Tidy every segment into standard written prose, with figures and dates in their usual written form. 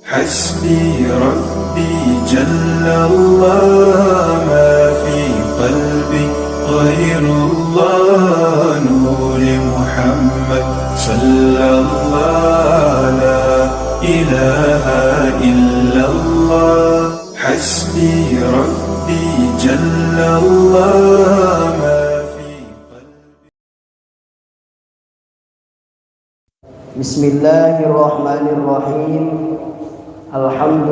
حسبي ربي جل الله ما في قلبي غير الله نور محمد صلى الله لا إله إلا الله حسبي ربي جل الله ما في قلبي. بسم الله الرحمن الرحيم. الحمد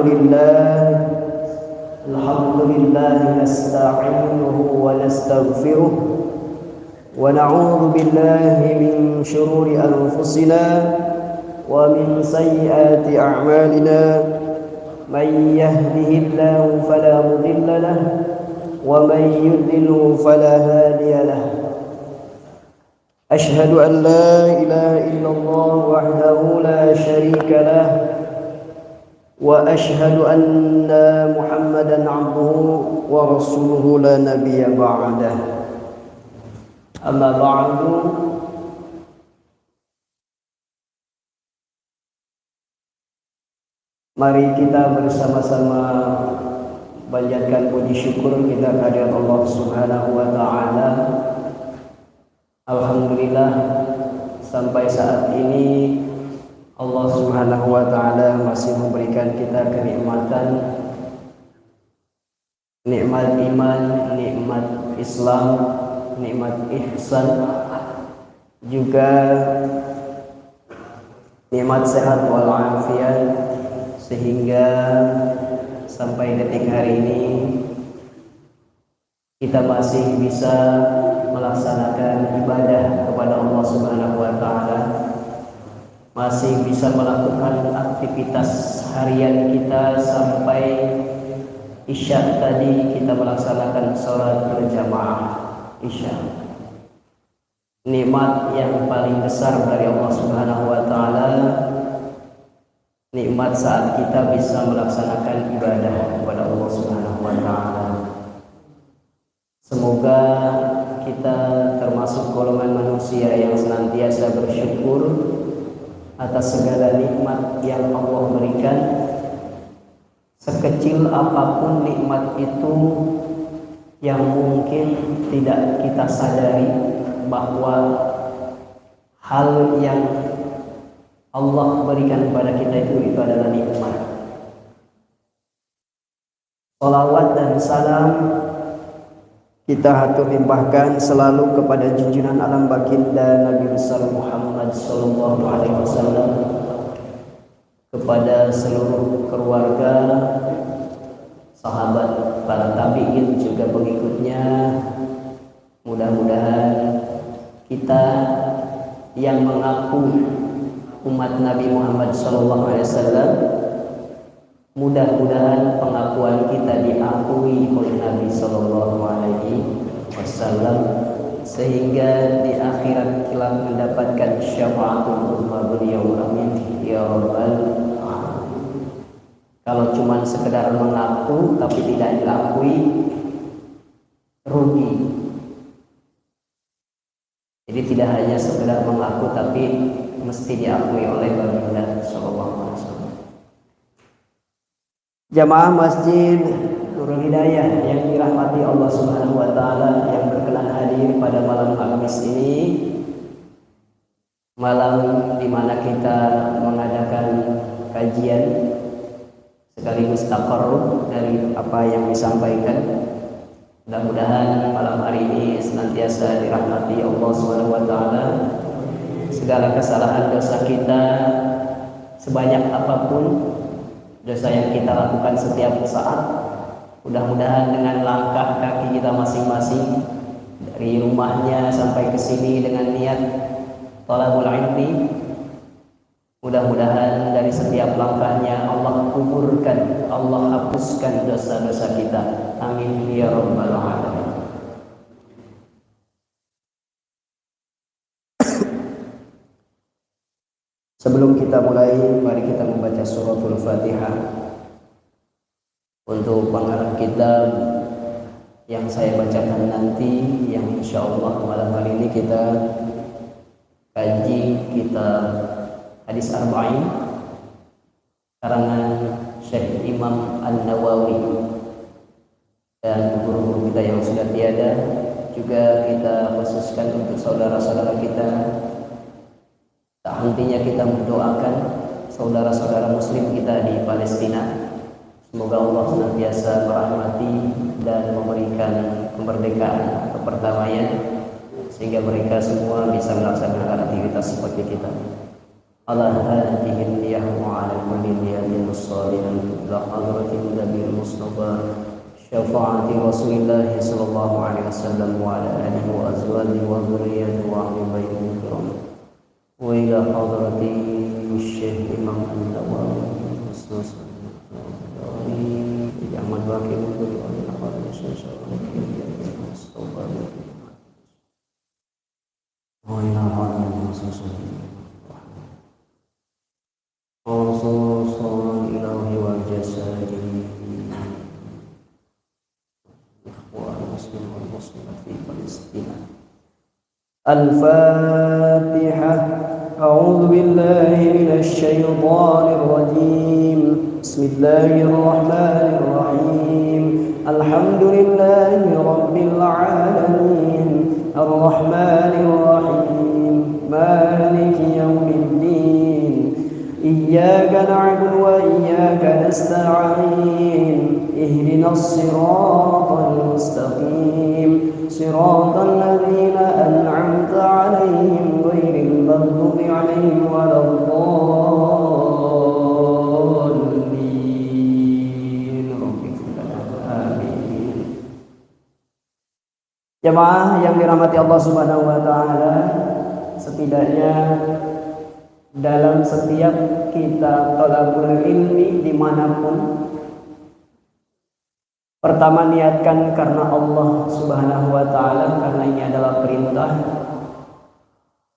لله نستعينه ونستغفره ونعوذ بالله من شرور أنفسنا ومن سيئات أعمالنا من يهده الله فلا مضل له ومن يضلل فلا هادي له. أشهد أن لا إله إلا الله وحده لا شريك له وأشهد أن محمدا عبده ورسوله لا نبي بعده. أما بعد mari kita bersama-sama panjatkan puji syukur kita kehadirat Allah Subhanahu wa taala. Alhamdulillah sampai saat ini Allah Subhanahu wa taala masih memberikan kita kenikmatan, nikmat iman, nikmat Islam, nikmat ihsan, juga nikmat sehat walafiat, sehingga sampai detik hari ini kita masih bisa melaksanakan ibadah kepada Allah Subhanahu wa taala, masih bisa melakukan aktivitas harian kita sampai Isya tadi kita melaksanakan sholat berjamaah Isya. Nikmat yang paling besar dari Allah Subhanahu wa taala, nikmat saat kita bisa melaksanakan ibadah kepada Allah Subhanahu wa taala. Semoga kita termasuk golongan manusia yang senantiasa bersyukur atas segala nikmat yang Allah berikan. Sekecil apapun nikmat itu yang mungkin tidak kita sadari bahwa hal yang Allah berikan kepada kita itu adalah nikmat. Salawat dan salam kita hatur limpahkan selalu kepada junjungan alam baginda Nabi besar Muhammad sallallahu alaihi wasallam, kepada seluruh keluarga, sahabat, para tabi'in juga pengikutnya. Mudah-mudahan kita yang mengaku umat Nabi Muhammad sallallahu alaihi wasallam, mudah-mudahan pengakuan kita diakui oleh Nabi sallallahu alaihi wasallam, sehingga di akhirat kelak mendapatkan syafaatul uzma beliau. Amin ya rabbal alamin. Kalau cuma sekedar mengaku tapi tidak diakui, rugi. Jadi tidak hanya sekedar mengaku tapi mesti diakui oleh baginda sallallahu alaihi wasallam. Jamaah Masjid Nurul Hidayah yang dirahmati Allah Subhanahu wa taala, yang berkenan hadir pada malam Kamis ini, malam di mana kita mengadakan kajian sekaligus taqarrub dari apa yang disampaikan. Mudah-mudahan malam hari ini senantiasa dirahmati Allah Subhanahu wa taala. Segala kesalahan dosa kita sebanyak apapun, dosa yang kita lakukan setiap saat, mudah-mudahan dengan langkah kaki kita masing-masing dari rumahnya sampai ke sini dengan niat thalabul ilmi, mudah-mudahan dari setiap langkahnya Allah kuburkan, Allah hapuskan dosa-dosa kita. Amin ya rabbal alamin. Sebelum kita mulai, mari kita membaca suratul Fatihah. Untuk pengarang kitab yang saya bacakan nanti, yang insya Allah malam hari ini kita kaji kitab hadis arba'in karangan Syekh Imam An-Nawawi, dan guru-guru kita yang sudah tiada. Juga kita khususkan untuk saudara-saudara kita, tak hentinya kita mendoakan saudara-saudara muslim kita di Palestina. Semoga Allah senantiasa merahmati dan memberikan kemerdekaan atau perdamaian, sehingga mereka semua bisa melaksanakan aktivitas seperti kita. Ala hadhihi niyah wa ala kulli niyatin shalihan ila hadratin nabiyil mustafa syafaati Rasulillah sallallahu alaihi wasallam wa ala alihi wa azwajihi wa dzurriyyatihi wa ahli baitihi kiram wa ila hadrati Syekh Imam An-Nawawi khususan yang madwaki untuk oleh Allah sallallahu alaihi wasallam wa ila hadrati khususan ilahi wa jasadihi ikhwan muslim wal muslimat fi Palestina. Al-Fatihah. A'udzu billahi minasy syaithanir rajim. Bismillahirrahmanirrahim. Alhamdulillahi rabbil alamin. Ar-Rahmanir Rahim. Maliki yaumiddin. إياك نعبد وإياك نستعين اهدنا الصراط المستقيم صراط الذين أنعمت عليهم غير المغضوب عليهم ولا الضالين. آمين. Jemaah yang dirahmati Allah Subhanahu wa taala, setidaknya dalam setiap kita thalabul ilmi dimanapun, pertama niatkan karena Allah Subhanahu wa taala, karena ini adalah perintah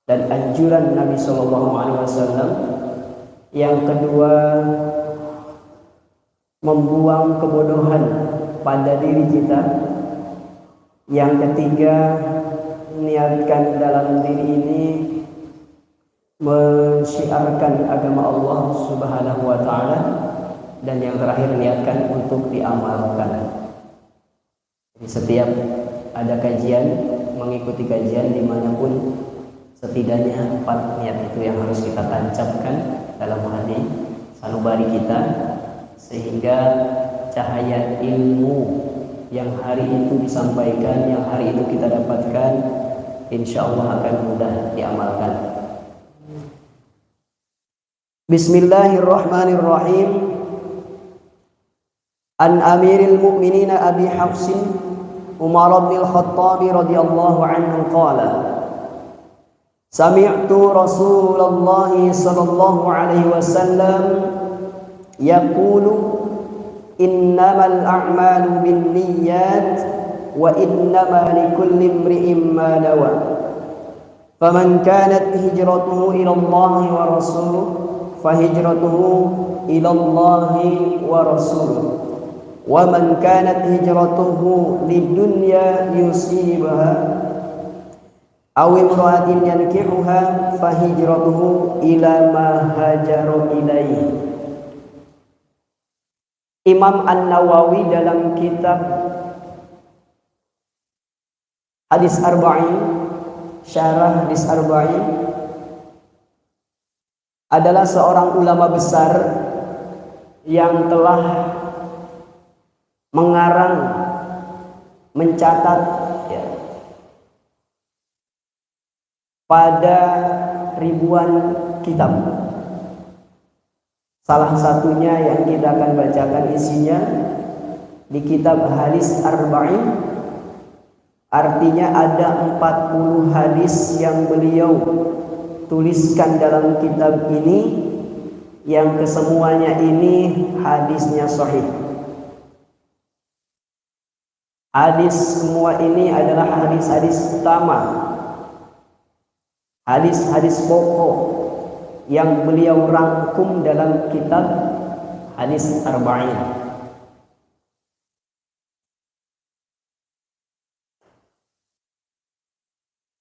dan anjuran Nabi Shallallahu alaihi wasallam. Yang kedua, membuang kebodohan pada diri kita. Yang ketiga, niatkan dalam diri ini mensyiarkan agama Allah Subhanahu wa taala, dan yang terakhir niatkan untuk diamalkan. Jadi setiap ada kajian, mengikuti kajian dimanapun, setidaknya 4 niat itu yang harus kita tancapkan dalam hati sanubari kita, sehingga cahaya ilmu yang hari itu disampaikan, yang hari itu kita dapatkan, insya Allah akan mudah diamalkan. Bismillahirrahmanirrahim. An Amiril Mu'minin Abi Hafsin Umar bin Khattab radhiyallahu anhu qala Sami'tu Rasulullah sallallahu alaihi wasallam yaqulu innamal a'malu binniyat wa innama likulli imri'in ma nawa faman kanat hijratuhu ila Allah wa rasuluhu fahijratuhu ilallahi wa rasuluh wa man kanat hijratuhu lidunya yusibha aw imra'atin yankihuha fahijratuhu ila ma hajara ilaihi. Imam An-Nawawi dalam kitab Hadis Arba'in, Syarah Hadis Arba'in, adalah seorang ulama besar yang telah mengarang, mencatat ya, pada ribuan kitab. Salah satunya yang kita akan bacakan isinya di kitab Hadis Arba'in, artinya ada 40 hadis yang beliau tuliskan dalam kitab ini, yang kesemuanya ini hadisnya sahih. Hadis semua ini adalah hadis-hadis utama, hadis-hadis pokok yang beliau rangkum dalam kitab Hadis Arba'in.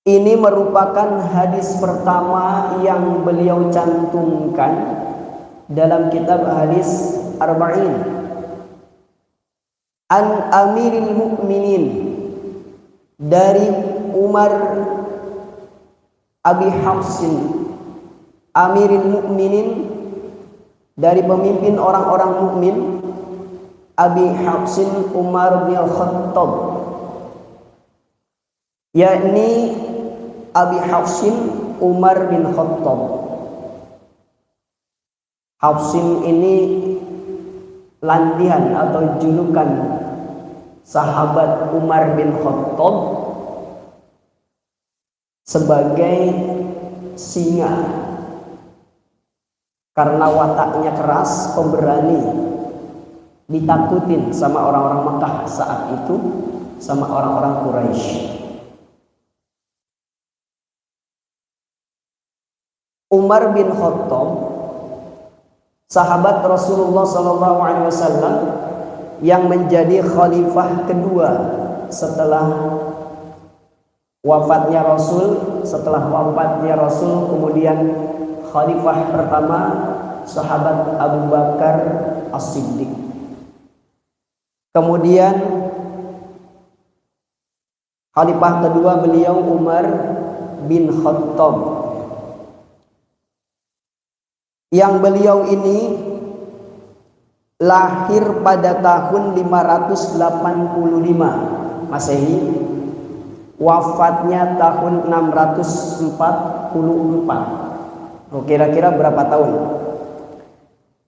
Ini merupakan hadis pertama yang beliau cantumkan dalam kitab hadis Arba'in, an Amiril Mukminin, dari Umar Abi Hafsin, Amiril Mukminin, dari pemimpin orang-orang mukmin, Abi Hafsin Umar bin Khattab, yakni Abi Hafsin Umar bin Khattab. Hafsin ini lantihan atau julukan sahabat Umar bin Khattab sebagai singa, karena wataknya keras, pemberani, ditakutin sama orang-orang Mekah saat itu, sama orang-orang Quraisy. Umar bin Khattab, sahabat Rasulullah SAW yang menjadi khalifah kedua setelah wafatnya Rasul. Setelah wafatnya Rasul, kemudian khalifah pertama sahabat Abu Bakar As-Siddiq. Kemudian khalifah kedua beliau Umar bin Khattab, yang beliau ini lahir pada tahun 585 Masehi, wafatnya tahun 644. Kira-kira berapa tahun?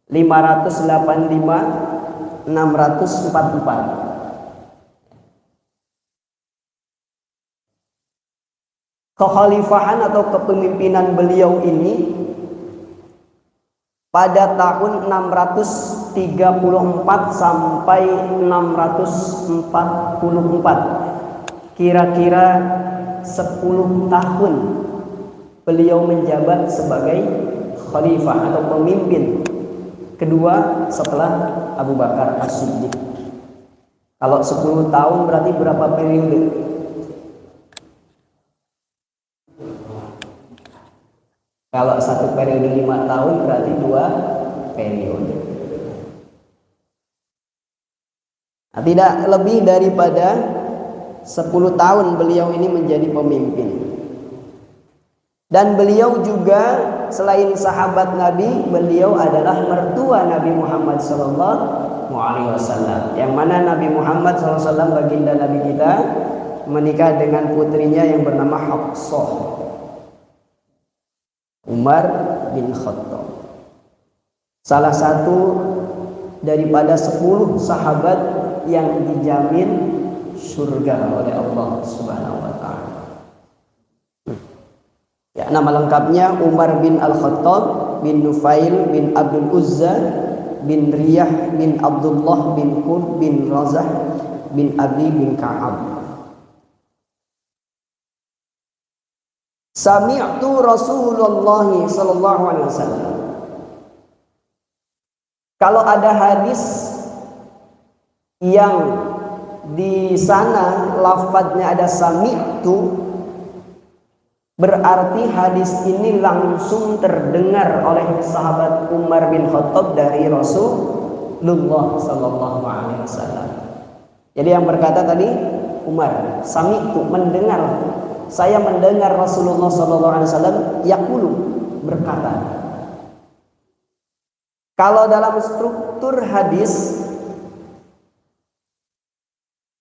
585 644. Kekhalifahan atau kepemimpinan beliau ini pada tahun 634 sampai 644, kira-kira 10 tahun beliau menjabat sebagai khalifah atau pemimpin kedua setelah Abu Bakar As-Siddiq. Kalau 10 tahun berarti berapa periode? Kalau satu periode 5 tahun berarti 2 periode. Nah, tidak lebih daripada 10 tahun beliau ini menjadi pemimpin. Dan beliau juga selain sahabat Nabi, beliau adalah mertua Nabi Muhammad SAW. Yang mana Nabi Muhammad SAW, baginda Nabi kita, menikah dengan putrinya yang bernama Hafsah. Umar bin Khattab, salah satu daripada 10 sahabat yang dijamin surga oleh Allah Subhanahu wa ta'ala. Ya, nama lengkapnya Umar bin Al-Khattab bin Nufail bin Abdul Uzza bin Riyah bin Abdullah bin Qurb bin Razah bin Abi bin Ka'ab. Sami'tu Rasulullah sallallahu alaihi wasallam. Kalau ada hadis yang di sana lafadznya ada sami'tu, berarti hadis ini langsung terdengar oleh sahabat Umar bin Khattab dari Rasulullah sallallahu alaihi wasallam. Jadi yang berkata tadi Umar, sami'tu, mendengar. Saya mendengar Rasulullah SAW yaqulu, berkata. Kalau dalam struktur hadis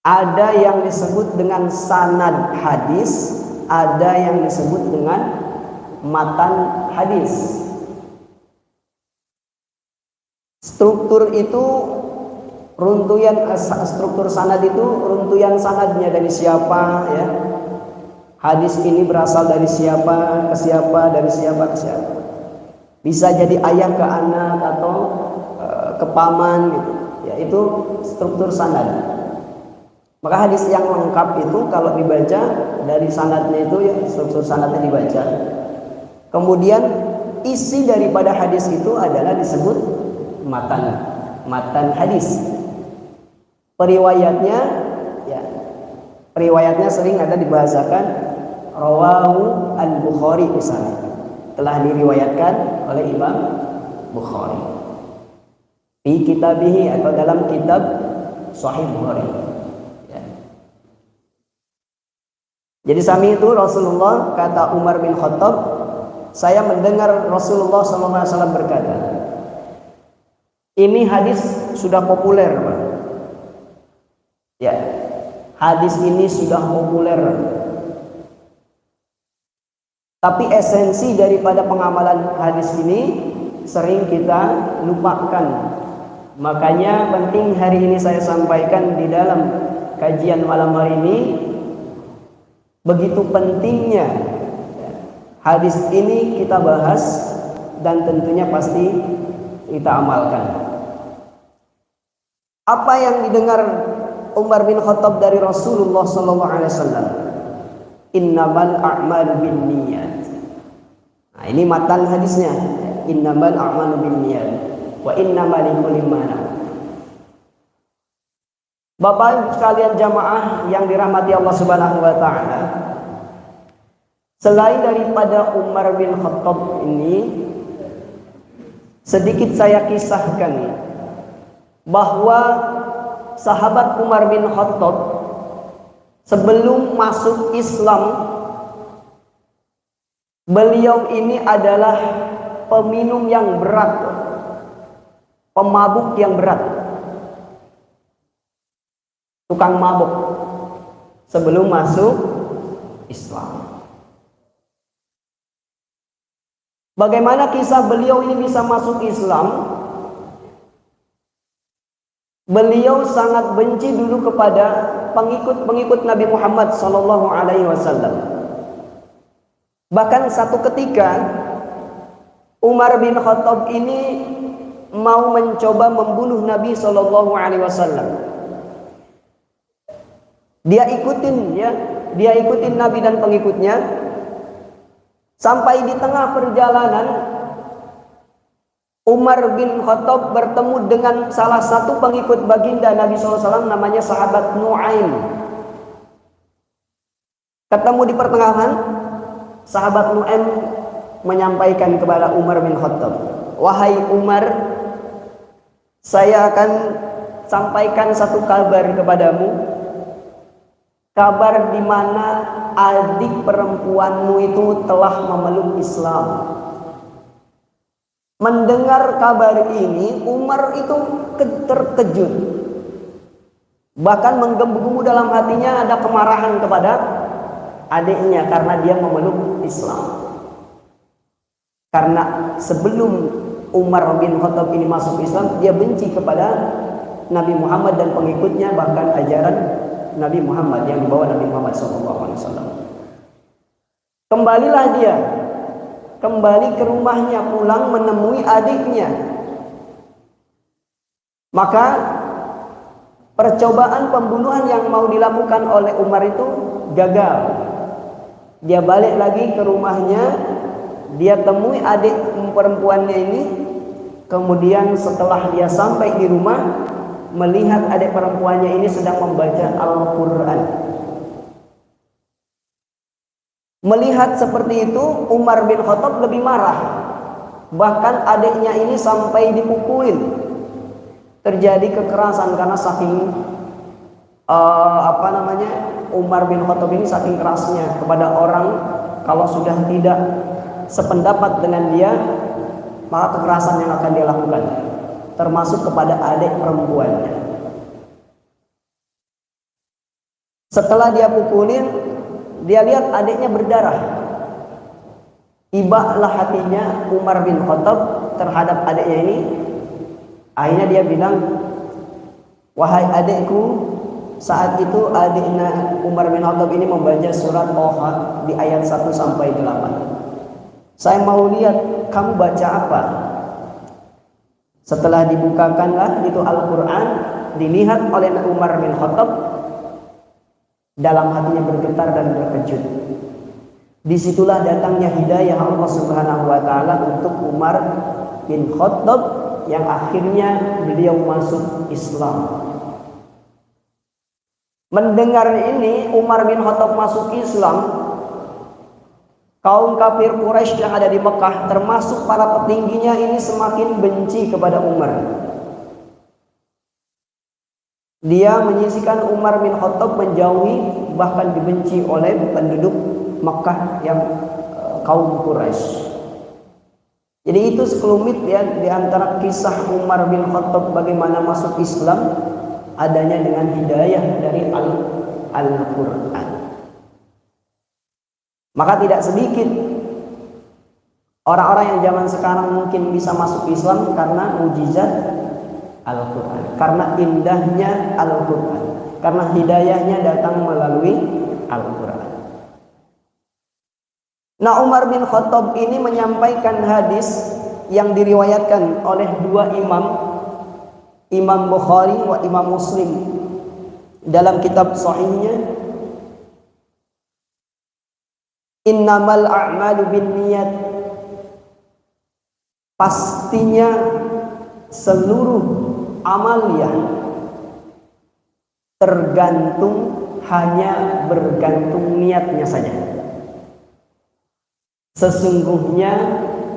ada yang disebut dengan sanad hadis, ada yang disebut dengan matan hadis. Struktur itu struktur sanad itu runtuyan sanadnya dari siapa, ya. Hadis ini berasal dari siapa ke siapa, dari siapa ke siapa. Bisa jadi ayah ke anak atau ke paman gitu. Ya, itu struktur sanad. Maka hadis yang lengkap itu kalau dibaca dari sanadnya itu, ya, struktur sanadnya dibaca. Kemudian isi daripada hadis itu adalah disebut matan hadis. Periwayatnya, ya, periwayatnya sering ada dibahasakan rawahu al-Bukhari misalnya, telah diriwayatkan oleh Imam Bukhari. Fi kitabihi atau dalam kitab Sahih Bukhari. Ya. Jadi sami itu Rasulullah, kata Umar bin Khattab, saya mendengar Rasulullah SAW berkata. Ini hadis sudah populer, Pak. Ya, hadis ini sudah populer. Tapi esensi daripada pengamalan hadis ini sering kita lupakan. Makanya penting hari ini saya sampaikan di dalam kajian malam hari ini. Begitu pentingnya hadis ini kita bahas dan tentunya pasti kita amalkan. Apa yang didengar Umar bin Khattab dari Rasulullah SAW? Innamal a'malu binniyat. Nah, ini matan hadisnya. Innamal a'malu binniyat wa innamal likulli ma nawa. Bapak sekalian jamaah yang dirahmati Allah Subhanahu wa taala, selain daripada Umar bin Khattab ini, sedikit saya kisahkan bahwa sahabat Umar bin Khattab sebelum masuk Islam, beliau ini adalah peminum yang berat, pemabuk yang berat, tukang mabuk sebelum masuk Islam. Bagaimana kisah beliau ini bisa masuk Islam? Beliau sangat benci dulu kepada pengikut-pengikut Nabi Muhammad SAW. Bahkan satu ketika Umar bin Khattab ini mau mencoba membunuh Nabi SAW. Dia ikutin Nabi dan pengikutnya sampai di tengah perjalanan. Umar bin Khattab bertemu dengan salah satu pengikut baginda Nabi SAW, namanya sahabat Nu'aim. Ketemu di pertengahan, sahabat Nu'aim menyampaikan kepada Umar bin Khattab, wahai Umar, saya akan sampaikan satu kabar kepadamu, kabar di mana adik perempuanmu itu telah memeluk Islam. Mendengar kabar ini, Umar itu terkejut. Bahkan menggebu-gebu dalam hatinya, ada kemarahan kepada adiknya karena dia memeluk Islam. Karena sebelum Umar bin Khattab ini masuk Islam, dia benci kepada Nabi Muhammad dan pengikutnya, bahkan ajaran Nabi Muhammad yang dibawa Nabi Muhammad SAW. Kembalilah dia kembali ke rumahnya, pulang menemui adiknya. Maka percobaan pembunuhan yang mau dilakukan oleh Umar itu gagal. Dia balik lagi ke rumahnya, dia temui adik perempuannya ini. Kemudian setelah dia sampai di rumah, melihat adik perempuannya ini sedang membaca Al-Quran. Melihat seperti itu, Umar bin Khattab lebih marah. Bahkan adiknya ini sampai dipukulin. Terjadi kekerasan karena saking Umar bin Khattab ini saking kerasnya kepada orang, kalau sudah tidak sependapat dengan dia, maka kekerasan yang akan dia lakukan, termasuk kepada adik perempuannya. Setelah dia pukulin, dia lihat adiknya berdarah. Ibaklah hatinya Umar bin Khattab terhadap adiknya ini. Akhirnya dia bilang, wahai adikku. Saat itu adiknya Umar bin Khattab ini membaca surat Toha di ayat 1 sampai 8. Saya mau lihat kamu baca apa. Setelah dibukakanlah itu Al-Quran, dilihat oleh Umar bin Khattab, dalam hatinya bergetar dan terkejut. Disitulah datangnya hidayah Allah Subhanahu wa taala untuk Umar bin Khattab, yang akhirnya beliau masuk Islam. Mendengar ini, Umar bin Khattab masuk Islam, Kaum kafir Quraisy yang ada di Mekah, termasuk para petingginya, ini semakin benci kepada Umar. Dia menyisikan Umar bin Khattab menjauhi, bahkan dibenci oleh penduduk Mekah yang kaum Quraisy. Jadi itu sekelumit ya di antara kisah Umar bin Khattab bagaimana masuk Islam, adanya dengan hidayah dari Al-Quran. Maka tidak sedikit orang-orang yang zaman sekarang mungkin bisa masuk Islam karena mujizat Al-Quran, karena indahnya Al-Quran, karena hidayahnya datang melalui Al-Quran. Nah, Umar bin Khattab ini menyampaikan hadis yang diriwayatkan oleh dua imam, Imam Bukhari wa Imam Muslim dalam kitab sahihnya. Innamal a'malu binniyat, pastinya seluruh amalia tergantung, hanya bergantung niatnya saja. Sesungguhnya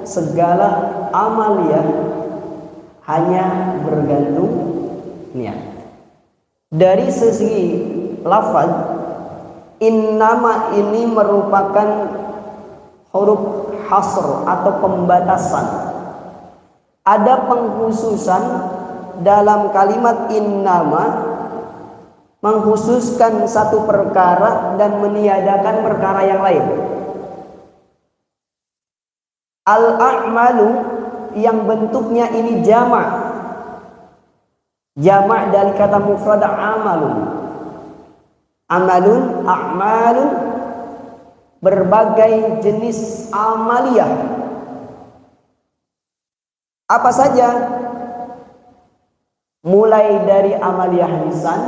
segala amalia hanya bergantung niat. Dari segi lafaz, innama ini merupakan huruf hasr atau pembatasan. Ada pengkhususan dalam kalimat innama, mengkhususkan satu perkara dan meniadakan perkara yang lain. Al-a'malu yang bentuknya ini jamak. Jamak dari kata mufrad amalun. Amalun, a'malun, berbagai jenis amaliyah. Apa saja? Mulai dari amaliyah lisan,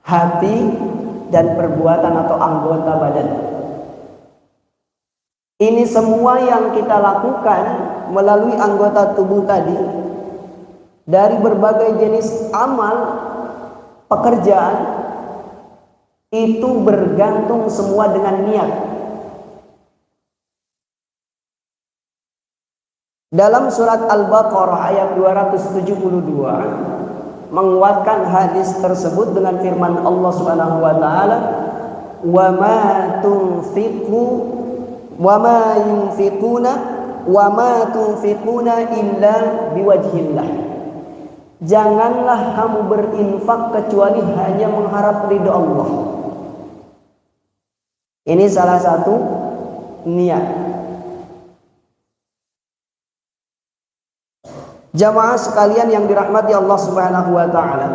hati, dan perbuatan atau anggota badan. Ini semua yang kita lakukan melalui anggota tubuh tadi, dari berbagai jenis amal, pekerjaan, itu bergantung semua dengan niat. Dalam surat Al-Baqarah ayat 272 menguatkan hadis tersebut dengan firman Allah Subhanahu wa taala, "Wa ma tunfiqu wa ma yunfiquna wa ma tunfiquna illa biwajhillah." Janganlah kamu berinfak kecuali hanya mengharap ridho Allah. Ini salah satu niat. Jamaah sekalian yang dirahmati Allah Subhanahu wa taala.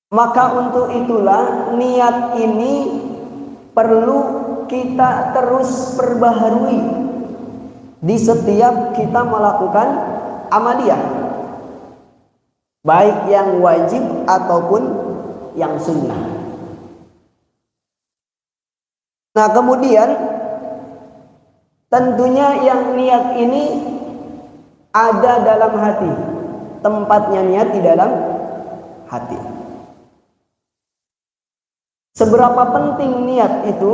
Maka untuk itulah niat ini perlu kita terus perbaharui di setiap kita melakukan amaliyah, baik yang wajib ataupun yang sunnah. Nah, kemudian tentunya yang niat ini ada dalam hati. Tempatnya niat di dalam hati. Seberapa penting niat itu?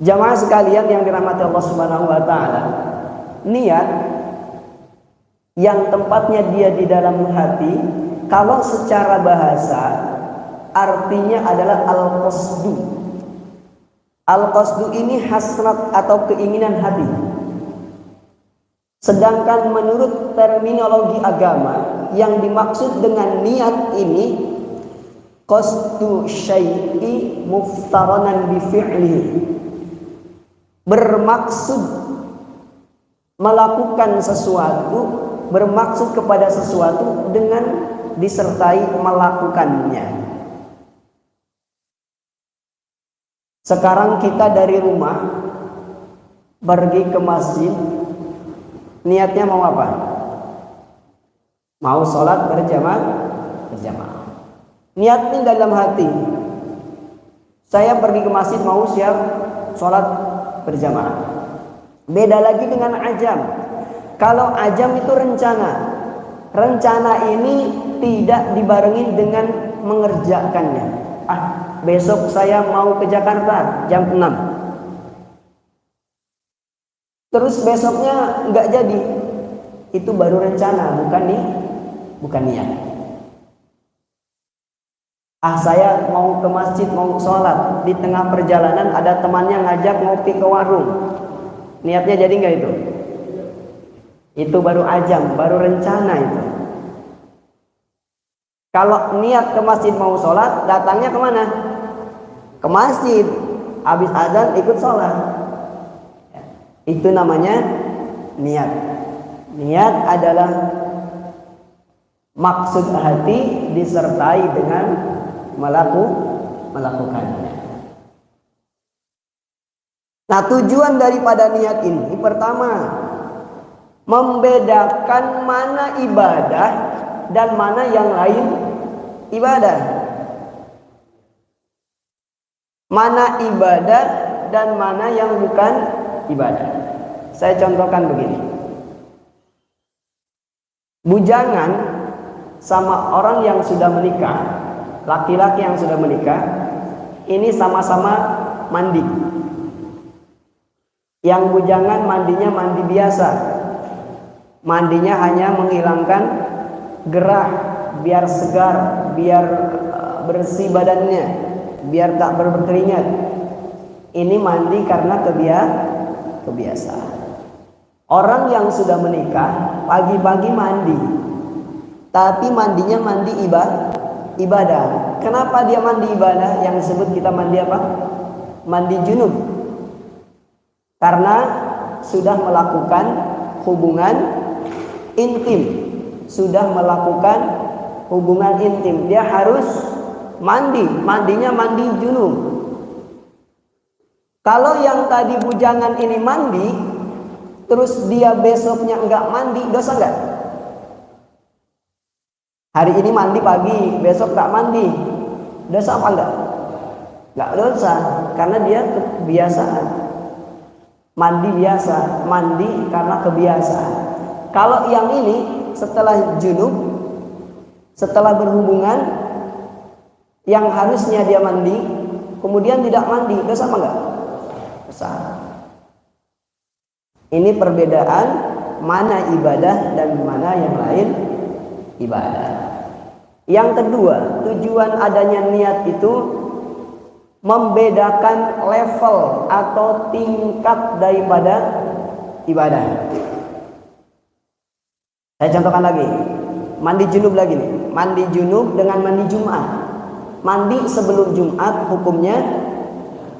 Jamaah sekalian yang dirahmati Allah Subhanahu wa taala, niat yang tempatnya dia di dalam hati, kalau secara bahasa artinya adalah al-qasdu. Al-qasdu ini hasrat atau keinginan hati. Sedangkan menurut terminologi agama, yang dimaksud dengan niat ini qasdu syai'i muftaranan bi fi'lihi. Bermaksud melakukan sesuatu, bermaksud kepada sesuatu dengan disertai melakukannya. Sekarang kita dari rumah pergi ke masjid, niatnya mau apa? Mau sholat berjamaah. Niatnya dalam hati. Saya pergi ke masjid mau siap sholat berjamaah. Beda lagi dengan ajam. Kalau ajam itu rencana. Rencana ini tidak dibarengi dengan mengerjakannya. besok saya mau ke Jakarta jam 6. Terus besoknya nggak jadi. Itu baru rencana, bukan niat. Saya mau ke masjid, mau sholat. Di tengah perjalanan ada temannya ngajak ngopi ke warung. Niatnya jadi nggak itu? Itu baru azam, baru rencana itu. Kalau niat ke masjid mau sholat, datangnya kemana? Ke masjid. Habis azan ikut sholat. Itu namanya niat. Niat adalah maksud hati disertai dengan melakukannya. Nah, tujuan daripada niat ini pertama, membedakan mana ibadah dan mana yang lain ibadah. Mana ibadah dan mana yang bukan ibadah. Saya contohkan begini. Bujangan sama orang yang sudah menikah, laki-laki yang sudah menikah, ini sama-sama mandi. Yang bujangan mandinya mandi biasa. Mandinya hanya menghilangkan gerah, biar segar, biar bersih badannya, biar tak berkeringat. Ini mandi karena kebiasaan. Orang yang sudah menikah pagi-pagi mandi, tapi mandinya mandi ibadah. Kenapa dia mandi ibadah? Yang disebut kita mandi apa? Mandi junub. Karena sudah melakukan hubungan intim, sudah melakukan hubungan intim, dia harus mandinya mandi junub. Kalau yang tadi bujangan ini mandi, terus dia besoknya enggak mandi, dosa enggak? Hari ini mandi pagi, besok enggak mandi, dosa apa enggak? Enggak dosa, karena dia kebiasaan. Mandi biasa, mandi karena kebiasaan. Kalau yang ini setelah junub, setelah berhubungan, yang harusnya dia mandi, kemudian tidak mandi, dosa apa enggak? Dosa. Ini perbedaan mana ibadah dan mana yang lain ibadah. Yang kedua, tujuan adanya niat itu membedakan level atau tingkat daripada ibadah. Saya contohkan lagi, mandi junub lagi nih. Mandi junub dengan mandi Jumat. Mandi sebelum Jumat hukumnya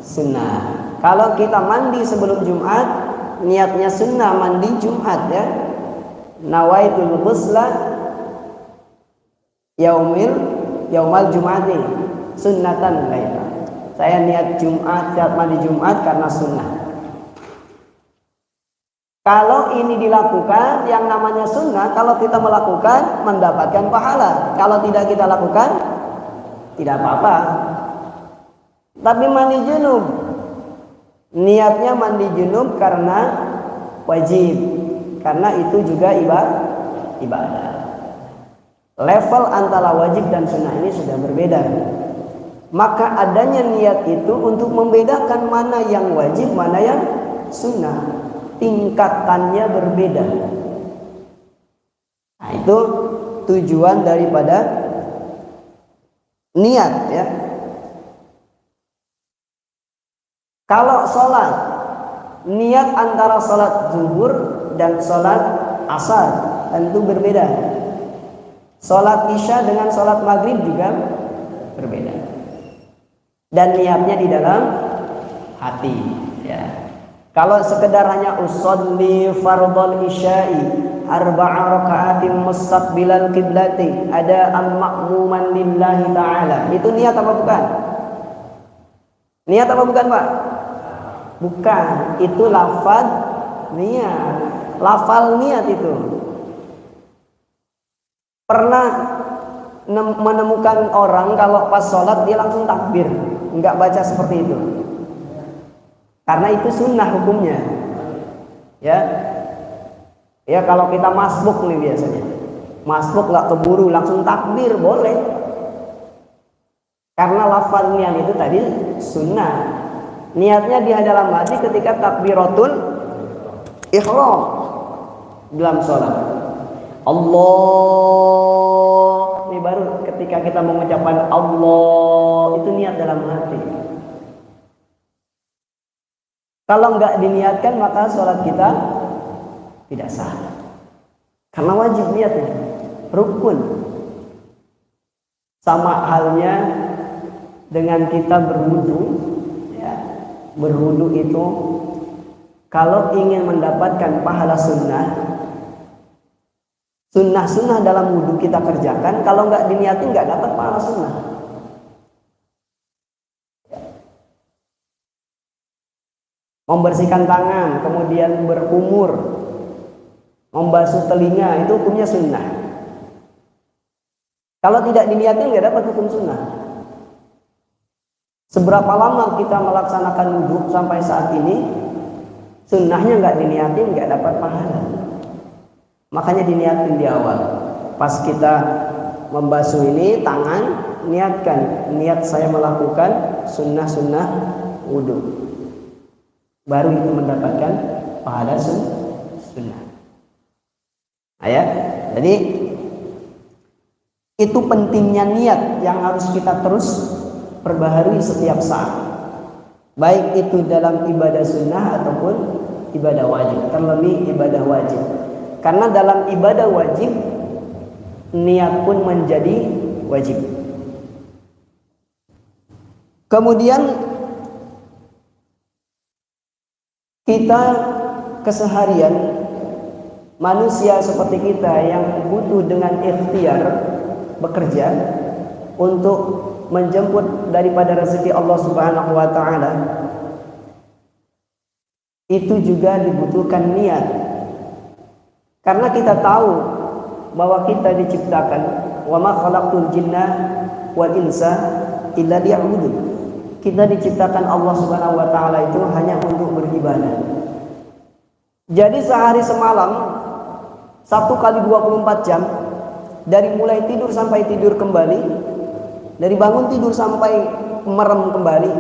sunnah. Kalau kita mandi sebelum Jumat, niatnya sunnah mandi Jumat ya. Nawaitul ghusla yaumal Jumati sunnatan laila. Saya niat Jumat, niat mandi Jumat karena sunnah. Kalau ini dilakukan, yang namanya sunnah, kalau kita melakukan mendapatkan pahala. Kalau tidak kita lakukan, tidak apa-apa. Tapi mandi junub, niatnya mandi junub karena wajib, karena itu juga ibadah. Level antara wajib dan sunnah ini sudah berbeda. Maka adanya niat itu untuk membedakan mana yang wajib, mana yang sunnah. Tingkatannya berbeda. Nah, itu tujuan daripada niat ya. Kalau sholat, niat antara sholat zuhur dan sholat asar tentu berbeda. Sholat isya dengan sholat maghrib juga berbeda. Dan niatnya di dalam hati ya. Kalau sekedar hanya usolli fardhal isya'i arba'a raka'atin mustaqbilal qiblati ada al-ma'muman lillahi ta'ala, itu niat apa bukan? Niat apa bukan Pak? Bukan, itu lafaz niat, lafal niat itu. Pernah menemukan orang kalau pas sholat dia langsung takbir, enggak baca seperti itu. Karena itu sunnah hukumnya. Ya kalau kita masbuk nih biasanya. Masbuk enggak keburu langsung takbir boleh. Karena lafaz niat itu tadi sunnah. Niatnya di dalam hati ketika takbiratul ihram dalam sholat. Allah, ini baru ketika kita mengucapkan Allah, itu niat dalam hati. Kalau nggak diniatkan maka sholat kita tidak sah. Karena wajib niatnya, rukun. Sama halnya dengan kita berwudu, ya. Berwudu itu kalau ingin mendapatkan pahala sunnah dalam wudu kita kerjakan, kalau nggak diniatin nggak dapat pahala sunnah. Membersihkan tangan, kemudian berkumur, membasuh telinga, itu hukumnya sunnah. Kalau tidak diniatin nggak dapat hukum sunnah. Seberapa lama kita melaksanakan wudhu sampai saat ini, sunnahnya nggak diniatin nggak dapat pahala. Makanya diniatin di awal. Pas kita membasuh ini tangan, niatkan, niat saya melakukan sunnah wudhu. Baru itu mendapatkan pahala sunnah. Ya, jadi itu pentingnya niat yang harus kita terus perbaharui setiap saat. Baik itu dalam ibadah sunnah ataupun ibadah wajib, terlebih ibadah wajib. Karena dalam ibadah wajib niat pun menjadi wajib. Kemudian kita keseharian manusia seperti kita yang butuh dengan ikhtiar bekerja untuk menjemput daripada rezeki Allah Subhanahu wa taala, itu juga dibutuhkan niat. Karena kita tahu bahwa kita diciptakan, wa ma khalaqtul jinna wal insa illa liya'budun. Kita diciptakan Allah Subhanahu wa taala itu hanya untuk beribadah. Jadi sehari semalam 1 kali 24 jam, dari mulai tidur sampai tidur kembali, dari bangun tidur sampai merem kembali,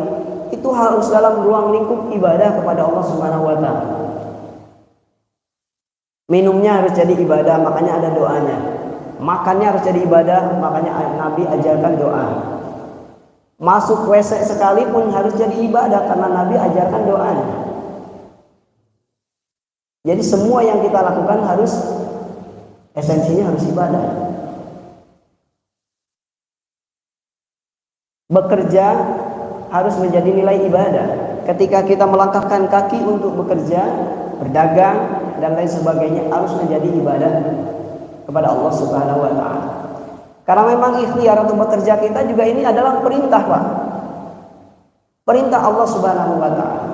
itu harus dalam ruang lingkup ibadah kepada Allah Subhanahu wa taala. Minumnya harus jadi ibadah, makanya ada doanya. Makannya harus jadi ibadah, makanya Nabi ajarkan doa. Masuk WC sekalipun harus jadi ibadah karena Nabi ajarkan doanya. Jadi semua yang kita lakukan harus esensinya harus ibadah. Bekerja harus menjadi nilai ibadah. Ketika kita melangkahkan kaki untuk bekerja, berdagang dan lain sebagainya harus menjadi ibadah kepada Allah Subhanahu wa taala. Karena memang ikhtiar atau bekerja kita juga ini adalah perintah, Pak. Perintah Allah Subhanahu wa taala.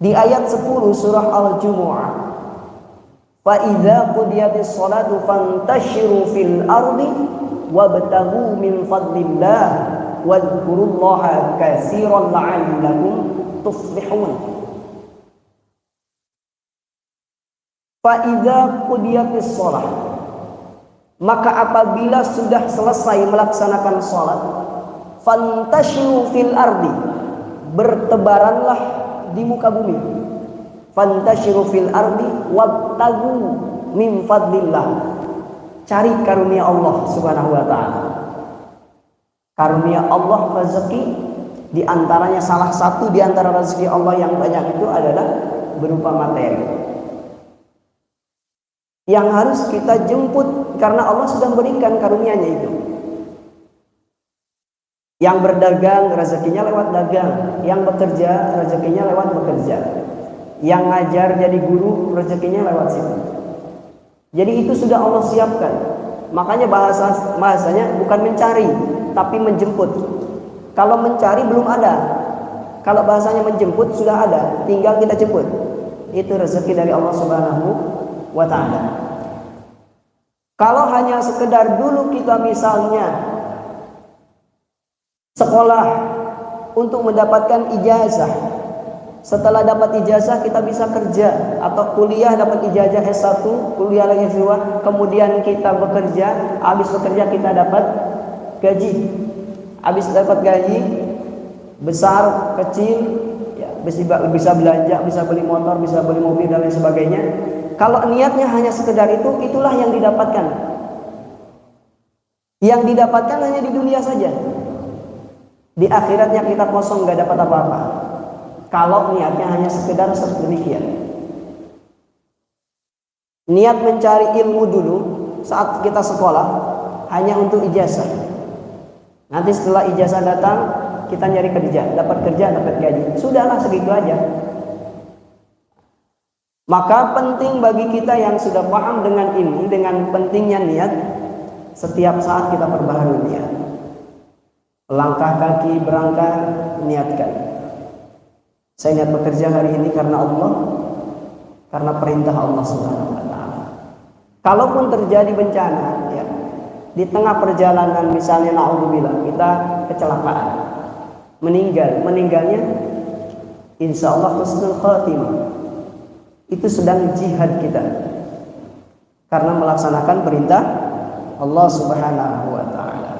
Di ayat 10 surah Al-Jumu'ah. Fa idza qudiyatis shalatu fantashiru fil ardi wabtaghu min fadlillah wadhkurullaha katsiran la'allakum tuflihun. Fa idza qudiyatis shalah, maka apabila sudah selesai melaksanakan sholat, fantashiru fil ardi, bertebaranlah di muka bumi. Fantashiru fil ardi wabtagu min fadlillah, cari karunia Allah Subhanahu wa taala. Karunia Allah rezeki, di antaranya salah satu di antara rezeki Allah yang banyak itu adalah berupa materi yang harus kita jemput karena Allah sudah berikan karunia-Nya itu. Yang berdagang rezekinya lewat dagang, yang bekerja rezekinya lewat bekerja, yang ngajar jadi guru rezekinya lewat situ. Jadi itu sudah Allah siapkan. Makanya bahasanya bukan mencari tapi menjemput. Kalau mencari belum ada. Kalau bahasanya menjemput sudah ada, tinggal kita jemput. Itu rezeki dari Allah Subhanahu wa ta'ala. Kalau hanya sekedar dulu kita misalnya sekolah untuk mendapatkan ijazah, setelah dapat ijazah kita bisa kerja, atau kuliah dapat ijazah S1, kuliah lagi S2, kemudian kita bekerja, habis bekerja kita dapat gaji, habis dapat gaji besar, kecil, ya, bisa belanja, bisa beli motor, bisa beli mobil dan lain sebagainya. Kalau niatnya hanya sekedar itu, itulah yang didapatkan. Yang didapatkan hanya di dunia saja. Di akhiratnya kita kosong, nggak dapat apa-apa. Kalau niatnya hanya sekedar demikian. Niat mencari ilmu dulu saat kita sekolah hanya untuk ijazah. Nanti setelah ijazah datang, kita nyari kerja, dapat gaji. Sudahlah segitu aja. Maka penting bagi kita yang sudah paham dengan ini, dengan pentingnya niat, setiap saat kita perbaharui niat. Langkah kaki berangkat, niatkan. Saya niat bekerja hari ini karena Allah, karena perintah Allah Subhanahu wa taala. Kalaupun terjadi bencana, ya, di tengah perjalanan misalnya naudzubillah kita kecelakaan, meninggalnya insya Allah husnul khatimah. Itu sedang jihad kita karena melaksanakan perintah Allah Subhanahu wa taala.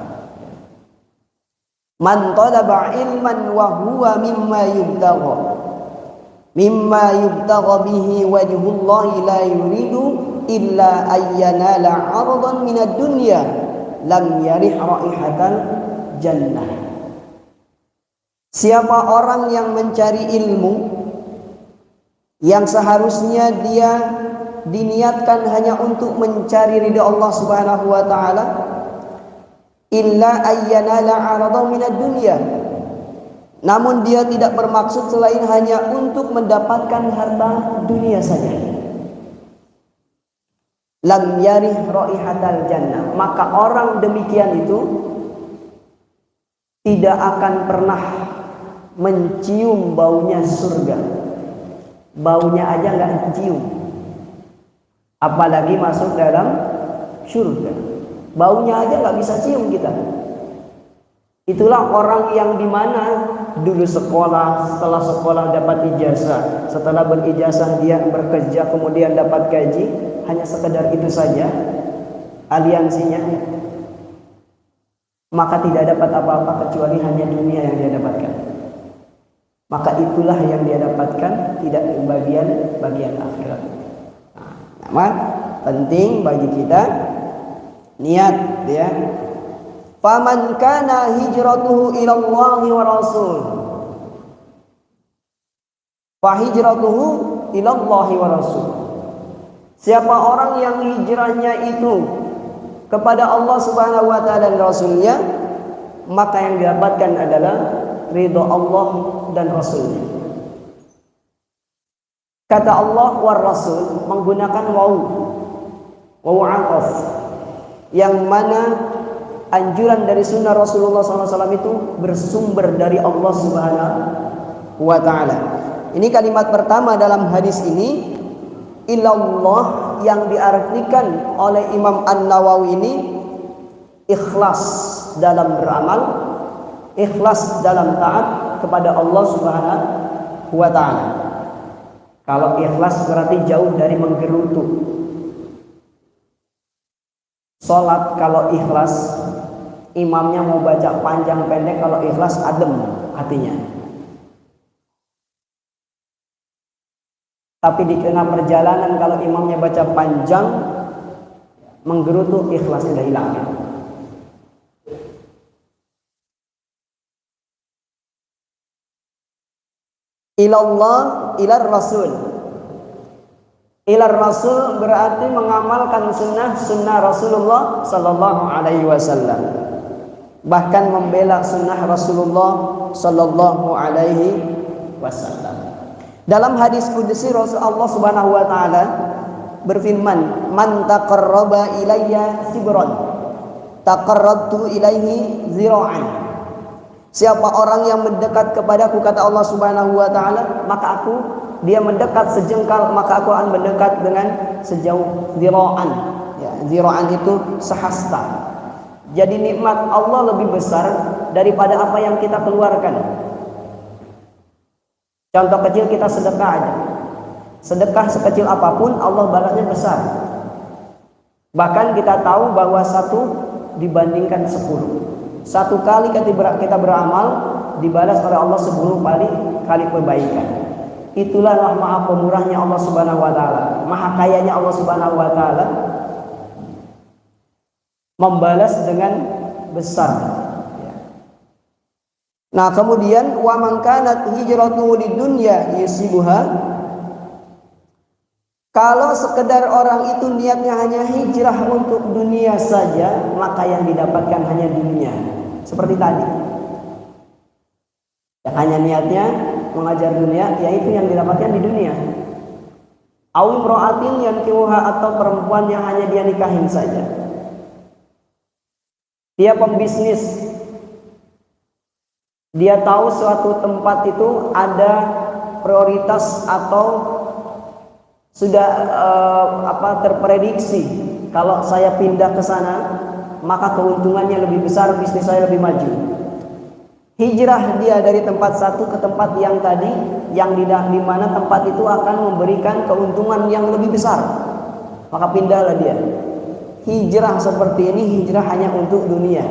Man talaba ilman wa huwa mimma yubtagha bihi wajhullahi la yuridu illa ayyanala 'aradan minad dunya lam yarih raihatal jannah. Siapa orang yang mencari ilmu yang seharusnya dia diniatkan hanya untuk mencari ridha Allah Subhanahu wa taala, illa ayyanala 'aradan minad dunya, namun dia tidak bermaksud selain hanya untuk mendapatkan harta dunia saja, lam yarih raihatal jannah, maka orang demikian itu tidak akan pernah mencium baunya surga. Baunya aja nggak cium, apalagi masuk dalam surga. Baunya aja nggak bisa cium kita. Itulah orang yang dimana dulu sekolah, setelah sekolah dapat ijazah, setelah berijazah dia bekerja, kemudian dapat gaji, hanya sekedar itu saja aliansinya, maka tidak dapat apa-apa kecuali hanya dunia yang dia dapatkan. Maka itulah yang dia dapatkan, tidak bagian akhirat. Nah, penting bagi kita niat, ya. Faman kana hijratuhu ila Allah wa Rasul, fa hijratuhu ila Allah wa Rasul. Siapa orang yang hijrahnya itu kepada Allah Subhanahu wa taala dan Rasulnya, maka yang didapatkan adalah ridha Allah dan Rasulnya. Kata Allah war Rasul menggunakan wawu aqaf, yang mana anjuran dari sunnah Rasulullah SAW itu bersumber dari Allah Subhanahu wa ta'ala. Ini kalimat pertama dalam hadis ini, ilallah, yang diartikan oleh Imam An-Nawawi ini ikhlas dalam beramal, ikhlas dalam taat kepada Allah Subhanahu wa ta'ala. Kalau ikhlas berarti jauh dari menggerutu. Salat kalau ikhlas, imamnya mau baca panjang pendek, kalau ikhlas adem hatinya. Tapi di tengah perjalanan kalau imamnya baca panjang, menggerutu, ikhlasnya sudah hilang. Ilallah, ilar Rasul. Ilar Rasul berarti mengamalkan sunnah Rasulullah Sallallahu Alaihi Wasallam. Bahkan membela sunnah Rasulullah Sallallahu Alaihi Wasallam. Dalam hadis qudsi Rasulullah Subhanahu Wa Taala berfirman, "Man taqarraba ilayya sibran, taqarrabtu ilaihi zira'an." Siapa orang yang mendekat kepadaku, kata Allah Subhanahu wa taala, maka dia mendekat sejengkal, maka aku akan mendekat dengan sejauh zira'an. Ya, zira'an itu sehasta. Jadi nikmat Allah lebih besar daripada apa yang kita keluarkan. Contoh kecil, kita sedekah aja. Sedekah sekecil apapun Allah balasnya besar. Bahkan kita tahu bahwa 1 dibandingkan 10. Satu kali kita beramal dibalas oleh Allah 10 kali kebaikan. Itulah maha pemurahnya Allah Subhanahu wa taala, maha kayanya Allah Subhanahu wa taala, membalas dengan besar. Nah, kemudian wa man kanat hijratuhu lidunya yusibuha, kalau sekedar orang itu niatnya hanya hijrah untuk dunia saja, maka yang didapatkan hanya dunia. Seperti tadi, yang hanya niatnya mengajar dunia, yaitu yang didapatkan di dunia. Aw imra'atin yankihuha, atau perempuan yang hanya dia nikahin saja. Dia pembisnis, dia tahu suatu tempat itu ada prioritas atau sudah terprediksi, kalau saya pindah ke sana maka keuntungannya lebih besar, bisnis saya lebih maju. Hijrah dia dari tempat satu ke tempat yang tadi, yang di mana tempat itu akan memberikan keuntungan yang lebih besar, maka pindahlah dia. Hijrah seperti ini hijrah hanya untuk dunia.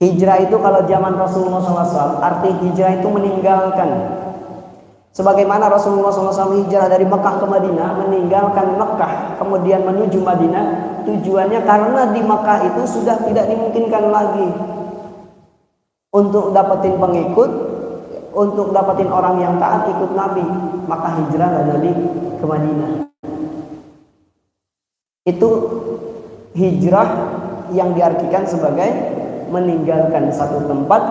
Hijrah itu kalau zaman Rasulullah SAW, arti hijrah itu meninggalkan. Sebagaimana Rasulullah SAW hijrah dari Mekah ke Madinah, meninggalkan Mekah kemudian menuju Madinah, tujuannya karena di Mekah itu sudah tidak dimungkinkan lagi untuk dapetin pengikut, untuk dapetin orang yang taat ikut Nabi, maka hijrah Nabi ke Madinah. Itu hijrah yang diartikan sebagai meninggalkan satu tempat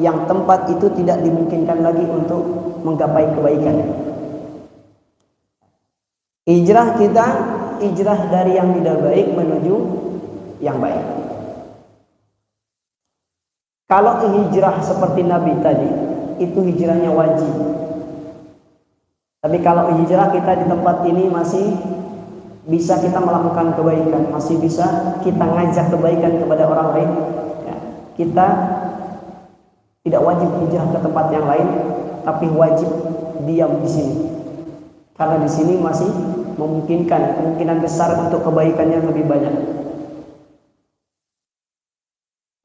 yang tempat itu tidak dimungkinkan lagi untuk menggapai kebaikan. Hijrah kita, hijrah dari yang tidak baik menuju yang baik. Kalau hijrah seperti Nabi tadi, itu hijrahnya wajib. Tapi kalau hijrah kita di tempat ini masih bisa kita melakukan kebaikan, masih bisa kita ngajak kebaikan kepada orang lain, ya, kita tidak wajib hijrah ke tempat yang lain, tapi wajib diam di sini, karena di sini masih memungkinkan, kemungkinan besar untuk kebaikan yang lebih banyak.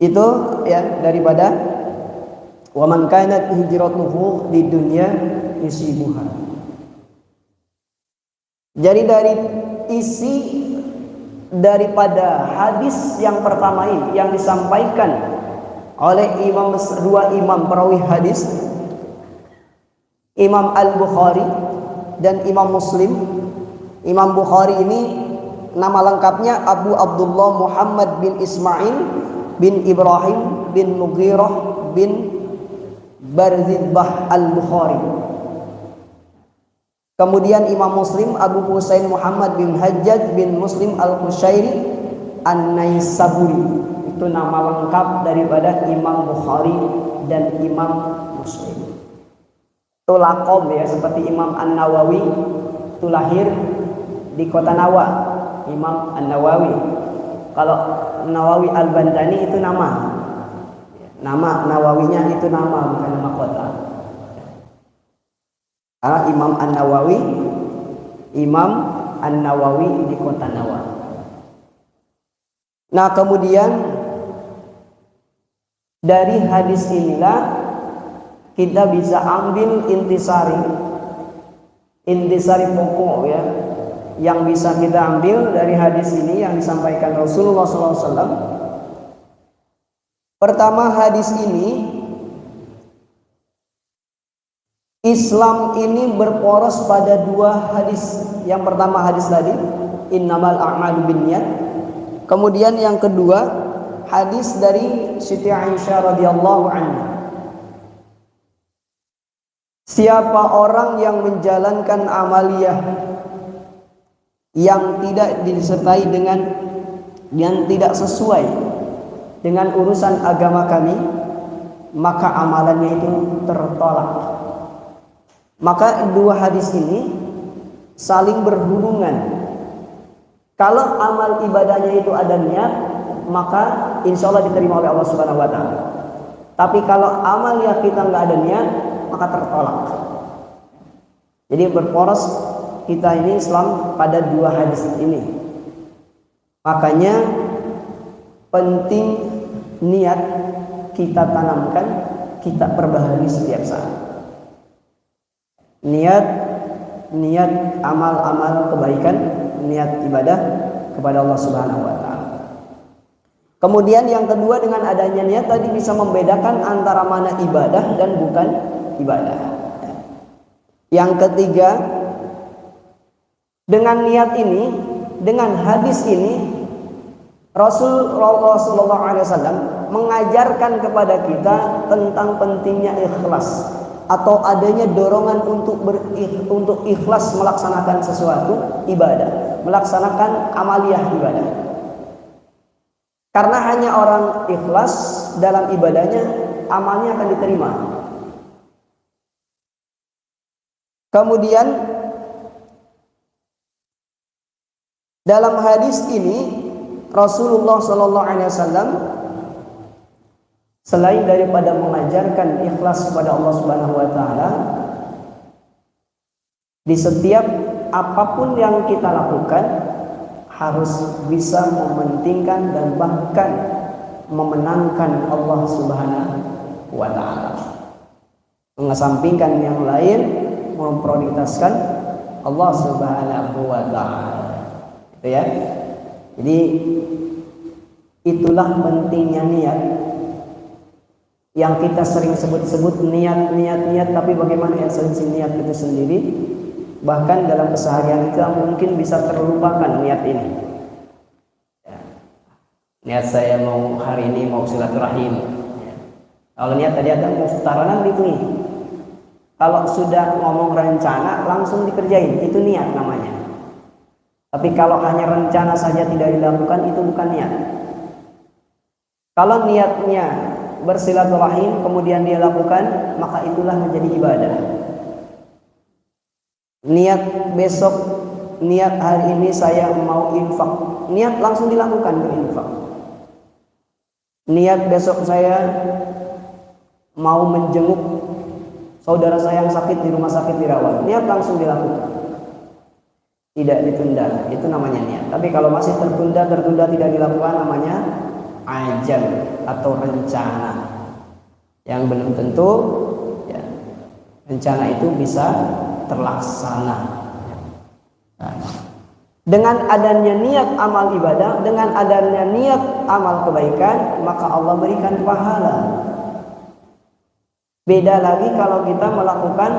Itu ya daripada wa man kanat hijratuhu lidunya yusibuha. Jadi dari isi daripada hadis yang pertama ini yang disampaikan oleh dua imam perawi hadis, Imam Al-Bukhari dan Imam Muslim. Imam Bukhari ini nama lengkapnya Abu Abdullah Muhammad bin Ismail bin Ibrahim bin Mughirah bin Barzibah Al-Bukhari. Kemudian Imam Muslim Abu Husain Muhammad bin Hajjaj bin Muslim Al-Qushairi An-Naisaburi. Itu nama lengkap daripada Imam Bukhari dan Imam Muslim. Itu lakob ya, seperti Imam An-Nawawi itu lahir di kota Nawa, Imam An-Nawawi. Kalau Nawawi Al-Bandani itu nama Nawawinya itu nama, bukan nama kota. Imam An-Nawawi di kota Nawa. Nah, kemudian dari hadis inilah kita bisa ambil intisari pokok ya, yang bisa kita ambil dari hadis ini yang disampaikan Rasulullah SAW. Pertama, hadis ini, Islam ini berporos pada dua hadis. Yang pertama hadis tadi, innamal a'malu binniyat. Kemudian yang kedua, hadis dari Siti Aisyah radhiyallahu anha. Siapa orang yang menjalankan amaliyah yang tidak disertai dengan, yang tidak sesuai dengan urusan agama kami, maka amalannya itu tertolak. Maka dua hadis ini saling berhubungan. Kalau amal ibadahnya itu ada niat, maka insya Allah diterima oleh Allah Subhanahu Wa Taala. Tapi kalau amal yang kita nggak ada niat, maka tertolak. Jadi berporos kita ini Islam pada dua hadis ini. Makanya penting niat kita tanamkan, kita perbaharui setiap saat. Niat amal-amal kebaikan, niat ibadah kepada Allah Subhanahu wa taala. Kemudian yang kedua, dengan adanya niat tadi bisa membedakan antara mana ibadah dan bukan ibadah. Yang ketiga, dengan niat ini, dengan hadis ini, Rasulullah SAW mengajarkan kepada kita tentang pentingnya ikhlas, atau adanya dorongan untuk ikhlas melaksanakan sesuatu ibadah, melaksanakan amaliyah ibadah. Karena hanya orang ikhlas dalam ibadahnya, amalnya akan diterima. Kemudian dalam hadis ini Rasulullah SAW selain daripada mengajarkan ikhlas kepada Allah Subhanahu wa taala, di setiap apapun yang kita lakukan harus bisa mementingkan dan bahkan memenangkan Allah Subhanahu wa taala. Mengesampingkan yang lain, memprioritaskan Allah Subhanahu wa taala. Gitu ya. Jadi itulah pentingnya niat yang kita sering sebut-sebut niat, tapi bagaimana esensi niat itu sendiri? Bahkan dalam keseharian kita mungkin bisa terlupakan niat ini. Ya. Niat saya mau hari ini mau silaturahim. Ya. Kalau niat tadi ada muftaranan dipenuhi. Kalau sudah ngomong rencana langsung dikerjain, itu niat namanya. Tapi kalau hanya rencana saja tidak dilakukan, itu bukan niat. Kalau niatnya bersilaturahim kemudian dia lakukan, maka itulah menjadi ibadah. Niat besok, niat hari ini saya mau infak, niat langsung dilakukan berinfak. Niat besok saya mau menjenguk saudara saya yang sakit di rumah sakit dirawat, niat langsung dilakukan. Tidak ditunda, itu namanya niat. Tapi kalau masih tertunda tidak dilakukan, namanya ajal atau rencana yang belum tentu ya, rencana itu bisa terlaksana. Nah, dengan adanya niat amal ibadah, dengan adanya niat amal kebaikan, maka Allah berikan pahala. Beda lagi kalau kita melakukan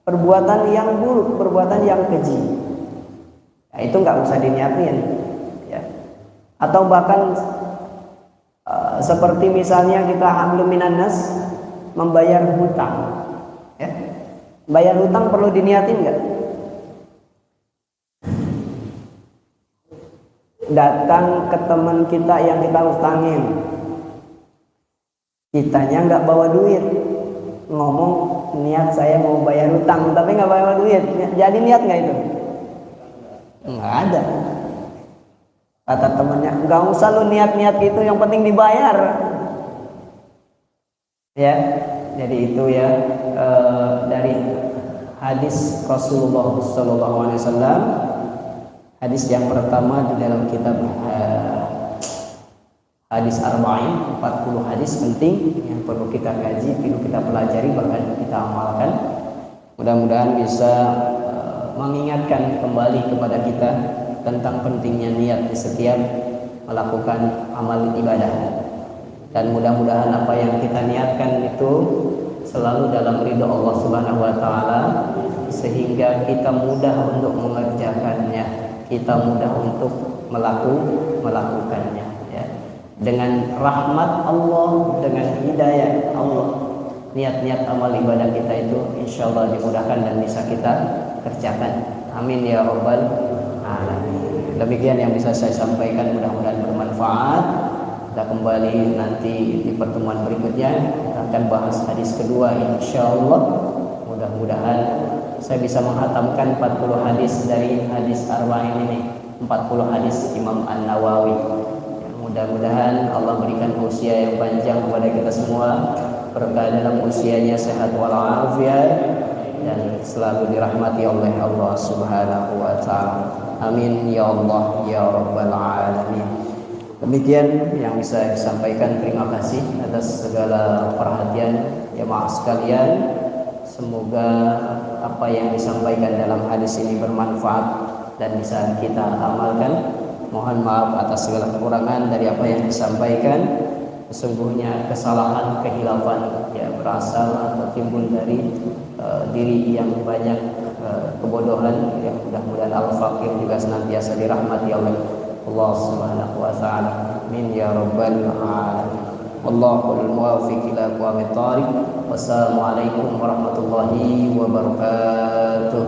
perbuatan yang buruk, perbuatan yang keji, ya, itu nggak usah diniatin, ya. Atau bahkan seperti misalnya kita hablum minan nas, membayar hutang, ya. Bayar hutang perlu diniatin nggak? Datang ke teman kita yang kita utangin, kitanya nggak bawa duit, ngomong niat saya mau bayar hutang tapi nggak bawa duit, jadi niat nggak itu? Nggak ada. Kata temannya, nggak usah lu niat-niat gitu, yang penting dibayar. Ya, jadi itu ya dari hadis Rasulullah SAW. Hadis yang pertama di dalam kitab hadis Arba'in, 40 hadis penting yang perlu kita kaji, perlu kita pelajari, bahkan kita amalkan. Mudah-mudahan bisa mengingatkan kembali kepada kita tentang pentingnya niat di setiap melakukan amal ibadah. Dan mudah-mudahan apa yang kita niatkan itu selalu dalam ridha Allah Subhanahu wa taala, sehingga kita mudah untuk mengerjakannya, kita mudah untuk melakukannya, ya. Dengan rahmat Allah, dengan hidayah Allah, niat-niat amal ibadah kita itu insyaallah dimudahkan dan bisa kita kerjakan. Amin ya rabbal alamin. Demikian yang bisa saya sampaikan, mudah-mudahan bermanfaat. Kita kembali nanti di pertemuan berikutnya, kita akan bahas hadis kedua insyaallah. Mudah-mudahan saya bisa menghatamkan 40 hadis dari hadis Arba'in ini, 40 hadis Imam An-Nawawi. Mudah-mudahan Allah berikan usia yang panjang kepada kita semua, berkah dalam usianya, sehat walafiat, dan selalu dirahmati oleh Allah Subhanahu wa taala. Amin ya Allah ya rabbal alamin. Demikian yang bisa disampaikan. Terima kasih atas segala perhatian jemaah sekalian. Semoga apa yang disampaikan dalam hadis ini bermanfaat dan bisa kita amalkan. Mohon maaf atas segala kekurangan dari apa yang disampaikan. Sesungguhnya kesalahan, kehilafan ya berasal atau timbul dari diri yang banyak kebodohan. Ya, mudah-mudahan Al-Fakir juga senantiasa dirahmati oleh Allah Subhanahu wa taala. Amin ya rabbal alamin. Wallahul muwaffiq ila aqwamit thariq. Wassalamualaikum warahmatullahi wabarakatuh.